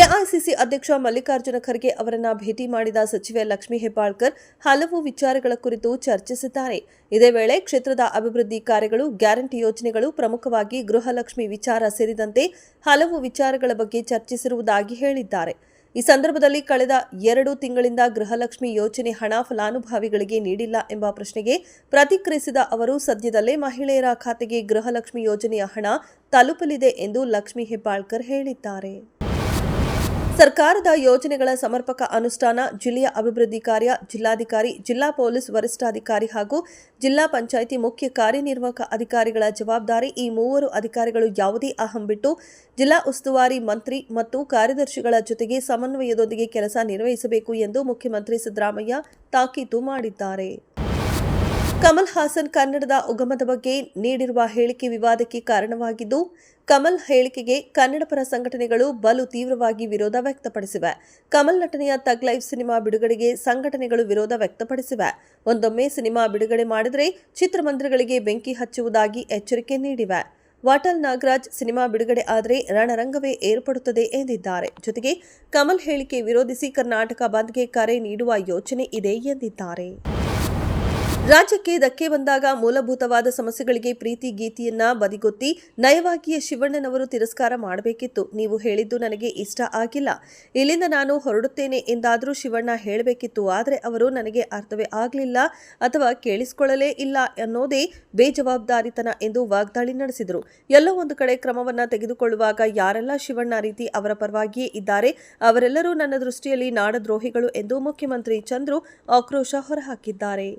AICC ಅಧ್ಯಕ್ಷ ಮಲ್ಲಿಕಾರ್ಜುನ ಖರ್ಗೆ ಅವರನ್ನ ಭೇಟಿ ಮಾಡಿದ ಸಚಿವೆ ಲಕ್ಷ್ಮೀ ಹೆಬ್ಬಾಳ್ಕರ್ ಹಲವು ವಿಚಾರಗಳ ಕುರಿತು ಚರ್ಚಿಸಿದ್ದಾರೆ. ಇದೇ ವೇಳೆ ಕ್ಷೇತ್ರದ ಅಭಿವೃದ್ಧಿ ಕಾರ್ಯಗಳು, ಗ್ಯಾರಂಟಿ ಯೋಜನೆಗಳು, ಪ್ರಮುಖವಾಗಿ ಗೃಹಲಕ್ಷ್ಮಿ ವಿಚಾರ ಸೇರಿದಂತೆ ಹಲವು ವಿಚಾರಗಳ ಬಗ್ಗೆ ಚರ್ಚಿಸಿರುವುದಾಗಿ ಹೇಳಿದ್ದಾರೆ. ಈ ಸಂದರ್ಭದಲ್ಲಿ ಕಳೆದ 2 ತಿಂಗಳಿಂದ ಗೃಹಲಕ್ಷ್ಮಿ ಯೋಜನೆ ಹಣ ಫಲಾನುಭವಿಗಳಿಗೆ ನೀಡಿಲ್ಲ ಎಂಬ ಪ್ರಶ್ನೆಗೆ ಪ್ರತಿಕ್ರಿಯಿಸಿದ ಅವರು, ಸದ್ಯದಲ್ಲೇ ಮಹಿಳೆಯರ ಖಾತೆಗೆ ಗೃಹಲಕ್ಷ್ಮಿ ಯೋಜನೆಯ ಹಣ ತಲುಪಲಿದೆ ಎಂದು ಲಕ್ಷ್ಮೀ ಹೆಬ್ಬಾಳ್ಕರ್ ಹೇಳಿದ್ದಾರೆ. ಸರ್ಕಾರದ ಯೋಜನೆಗಳ ಸಮರ್ಪಕ ಅನುಷ್ಠಾನ, ಜಿಲ್ಲೆಯ ಅಭಿವೃದ್ಧಿ ಕಾರ್ಯ ಜಿಲ್ಲಾಧಿಕಾರಿ, ಜಿಲ್ಲಾ ಪೊಲೀಸ್ ವರಿಷ್ಠಾಧಿಕಾರಿ ಹಾಗೂ ಜಿಲ್ಲಾ ಪಂಚಾಯಿತಿ ಮುಖ್ಯ ಕಾರ್ಯನಿರ್ವಾಹಕ ಅಧಿಕಾರಿಗಳ ಜವಾಬ್ದಾರಿ. ಈ ಮೂವರು ಅಧಿಕಾರಿಗಳು ಯಾವುದೇ ಅಹಂ ಬಿಟ್ಟು ಜಿಲ್ಲಾ ಉಸ್ತುವಾರಿ ಮಂತ್ರಿ ಮತ್ತು ಕಾರ್ಯದರ್ಶಿಗಳ ಜೊತೆಗೆ ಸಮನ್ವಯದೊಂದಿಗೆ ಕೆಲಸ ನಿರ್ವಹಿಸಬೇಕು ಎಂದು ಮುಖ್ಯಮಂತ್ರಿ ಸಿದ್ದರಾಮಯ್ಯ ತಾಕೀತು ಮಾಡಿದ್ದಾರೆ. ಕಮಲ್ ಹಾಸನ್ ಕನ್ನಡದ ಉಗಮದ ಬಗ್ಗೆ ನೀಡಿರುವ ಹೇಳಿಕೆ ವಿವಾದಕ್ಕೆ ಕಾರಣವಾಗಿದ್ದು, ಕಮಲ್ ಹೇಳಿಕೆಗೆ ಕನ್ನಡಪರ ಸಂಘಟನೆಗಳು ಬಲು ತೀವ್ರವಾಗಿ ವಿರೋಧ ವ್ಯಕ್ತಪಡಿಸಿವೆ. ಕಮಲ್ ನಟನೆಯ ಥಗ್ ಲೈಫ್ ಸಿನಿಮಾ ಬಿಡುಗಡೆಗೆ ಸಂಘಟನೆಗಳು ವಿರೋಧ ವ್ಯಕ್ತಪಡಿಸಿವೆ. ಒಂದೊಮ್ಮೆ ಸಿನಿಮಾ ಬಿಡುಗಡೆ ಮಾಡಿದರೆ ಚಿತ್ರಮಂದಿರಗಳಿಗೆ ಬೆಂಕಿ ಹಚ್ಚುವುದಾಗಿ ಎಚ್ಚರಿಕೆ ನೀಡಿವೆ. ವಾಟಾಳ್ ನಾಗರಾಜ್, ಸಿನಿಮಾ ಬಿಡುಗಡೆ ಆದರೆ ರಣರಂಗವೇ ಏರ್ಪಡುತ್ತದೆ ಎಂದಿದ್ದಾರೆ. ಜೊತೆಗೆ ಕಮಲ್ ಹೇಳಿಕೆ ವಿರೋಧಿಸಿ ಕರ್ನಾಟಕ ಬಂದ್ಗೆ ಕರೆ ನೀಡುವ ಯೋಚನೆ ಇದೆ ಎಂದಿದ್ದಾರೆ. ರಾಜ್ಯಕ್ಕೆ ಧಕ್ಕೆ ಬಂದಾಗ ಮೂಲಭೂತವಾದ ಸಮಸ್ಯೆಗಳಿಗೆ ಪ್ರೀತಿ ಗೀತೆಯನ್ನ ಬದಿಗೊತ್ತಿ ನಯವಾಗಿಯೇ ಶಿವಣ್ಣನವರು ತಿರಸ್ಕಾರ ಮಾಡಬೇಕಿತ್ತು. ನೀವು ಹೇಳಿದ್ದು ನನಗೆ ಇಷ್ಟ ಆಗಿಲ್ಲ, ಇಲ್ಲಿಂದ ನಾನು ಹೊರಡುತ್ತೇನೆ ಎಂದಾದರೂ ಶಿವಣ್ಣ ಹೇಳಬೇಕಿತ್ತು. ಆದರೆ ಅವರು ನನಗೆ ಅರ್ಥವೇ ಆಗಲಿಲ್ಲ ಅಥವಾ ಕೇಳಿಸಿಕೊಳ್ಳಲೇ ಇಲ್ಲ ಅನ್ನೋದೇ ಬೇಜವಾಬ್ದಾರಿತನ ಎಂದು ವಾಗ್ದಾಳಿ ನಡೆಸಿದರು. ಎಲ್ಲೋ ಒಂದು ಕಡೆ ಕ್ರಮವನ್ನ ತೆಗೆದುಕೊಳ್ಳುವಾಗ ಯಾರೆಲ್ಲ ಶಿವಣ್ಣ ರೀತಿ ಅವರ ಪರವಾಗಿಯೇ ಇದ್ದಾರೆ, ಅವರೆಲ್ಲರೂ ನನ್ನ ದೃಷ್ಟಿಯಲ್ಲಿ ನಾಡದ್ರೋಹಿಗಳು ಎಂದು ಮುಖ್ಯಮಂತ್ರಿ ಚಂದ್ರು ಆಕ್ರೋಶ ಹೊರಹಾಕಿದ್ದಾರೆ.